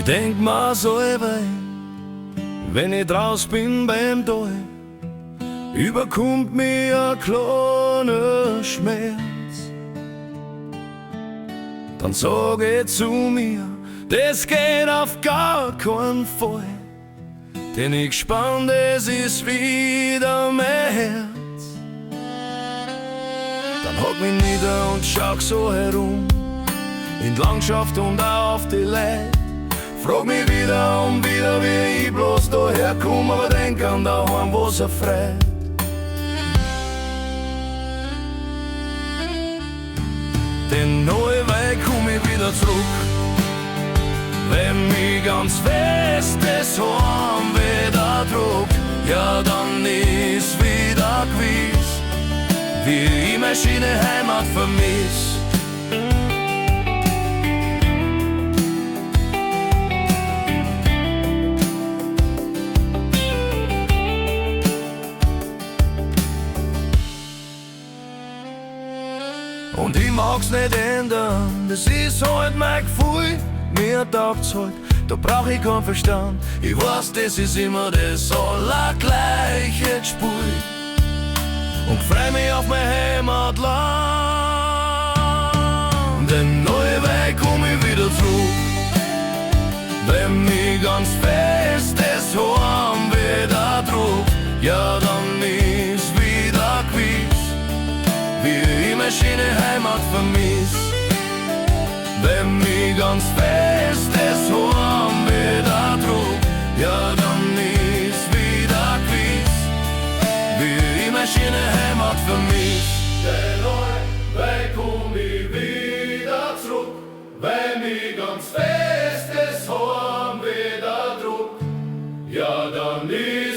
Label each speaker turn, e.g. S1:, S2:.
S1: Ich denk mal so wenn ich draus bin beim Doi, überkommt mir ein kleiner Schmerz. Dann sag ich zu mir, das geht auf gar keinen Fall, denn ich gespannt, es ist wieder mein Herz. Dann hock mich nieder und schau so herum, in die Landschaft und auch auf die Leute. Frag mich wieder und wieder, wie ich bloß daher komm, aber denk an daheim, wo's erfreut. Den neuen Weg komm ich wieder zurück, wenn mich ganz fest das Heim wieder druckt. Ja, dann ist wieder gewiss, wie ich meine schöne Heimat vermiss. Und ich mag's nicht ändern, das ist halt mein Gefühl. Mir taugt's halt, da brauch ich keinen Verstand. Ich weiß, das ist immer das allergleiche Gespür. Und freu mich auf mein Heimatland. Den neuen Weg komm ich wieder zurück, wenn mich ganz fest das Heim wieder druckt. Ja, dann ist wieder gewiss, wie ich meine schöne Heimat vermiss. Wenn mich ganz fest das Heim wieder druckt, ja, dann ist wieder gewiss, wie ich meine schöne Heimat vermiss. Den neuen Weg komm ich wieder zurück, wenn mich ganz fest das Heim wieder druckt, ja, dann ist